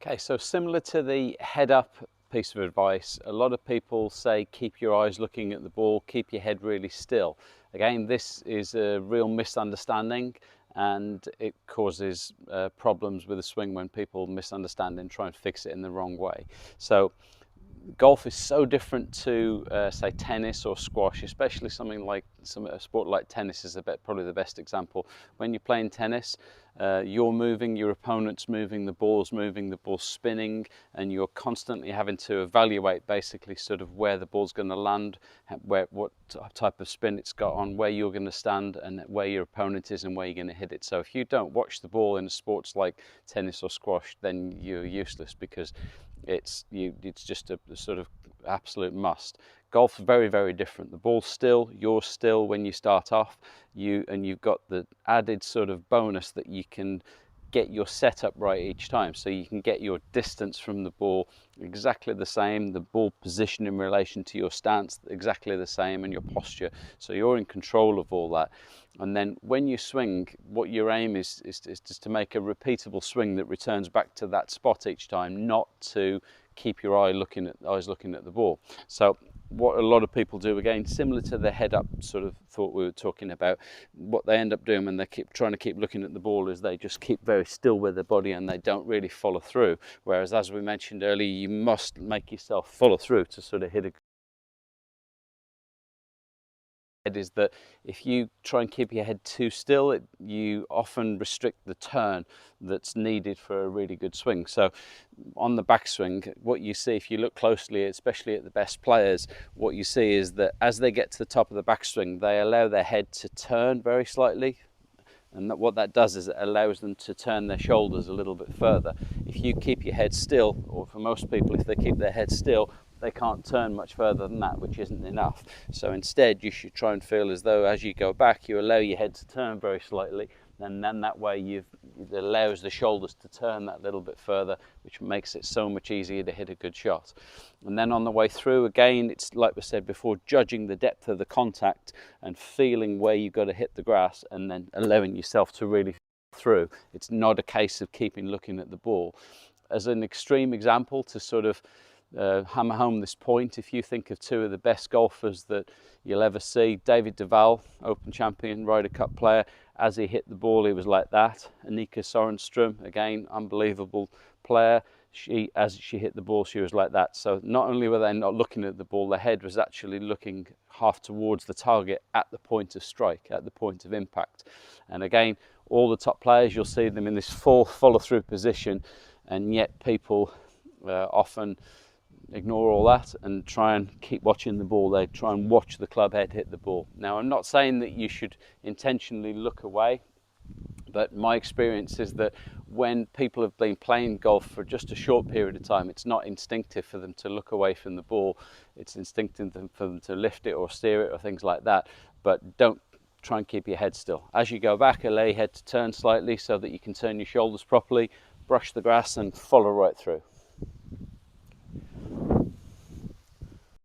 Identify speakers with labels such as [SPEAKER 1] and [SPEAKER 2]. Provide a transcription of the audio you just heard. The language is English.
[SPEAKER 1] Okay, so similar to the head up piece of advice, a lot of people say keep your eyes looking at the ball, keep your head really still. Again, this is a real misunderstanding, and it causes problems with the swing when people misunderstand and try and fix it in the wrong way. So golf is so different to say tennis or squash, especially something like a sport like tennis is probably the best example. When you're playing tennis, you're moving, your opponent's moving, the ball's spinning, and you're constantly having to evaluate basically sort of where the ball's going to land, what type of spin it's got on, where you're going to stand, and where your opponent is and where you're going to hit it. So if you don't watch the ball in sports like tennis or squash, then you're useless, because it's just a sort of absolute must. Golf's very, very different. The ball's still, you're still when you start off, you've got the added sort of bonus that you can get your setup right each time, so you can get your distance from the ball exactly the same, the ball position in relation to your stance exactly the same, and your posture, so you're in control of all that. And then when you swing, what your aim is just to make a repeatable swing that returns back to that spot each time, not to keep your eyes looking at the ball. So what a lot of people do, again similar to the head up sort of thought we were talking about, what they end up doing when they keep trying to keep looking at the ball is they just keep very still with their body and they don't really follow through. Whereas, as we mentioned earlier, you must make yourself follow through to sort of hit a is that if you try and keep your head too still, you often restrict the turn that's needed for a really good swing. So on the backswing, what you see if you look closely, especially at the best players, what you see is that as they get to the top of the backswing, they allow their head to turn very slightly. And what that does is it allows them to turn their shoulders a little bit further. If you keep your head still, or for most people, if they keep their head still, they can't turn much further than that, which isn't enough. So instead, you should try and feel as though as you go back, you allow your head to turn very slightly, and then that way it allows the shoulders to turn that little bit further, which makes it so much easier to hit a good shot. And then on the way through, again, it's like we said before, judging the depth of the contact and feeling where you've got to hit the grass, and then allowing yourself to really through. It's not a case of keeping looking at the ball. As an extreme example to sort of hammer home this point, if you think of two of the best golfers that you'll ever see, David Duval, Open champion, Ryder Cup player, as he hit the ball he was like that. Annika Sorenstam, again unbelievable player, as she hit the ball she was like that. So not only were they not looking at the ball, their head was actually looking half towards the target at the point of strike, at the point of impact. And again, all the top players, you'll see them in this full follow-through position, and yet people often ignore all that and try and keep watching the ball. They try and watch the club head hit the ball. Now, I'm not saying that you should intentionally look away, but my experience is that when people have been playing golf for just a short period of time, it's not instinctive for them to look away from the ball. It's instinctive for them to lift it or steer it or things like that. But don't try and keep your head still. As you go back, allow your head to turn slightly so that you can turn your shoulders properly, brush the grass and follow right through.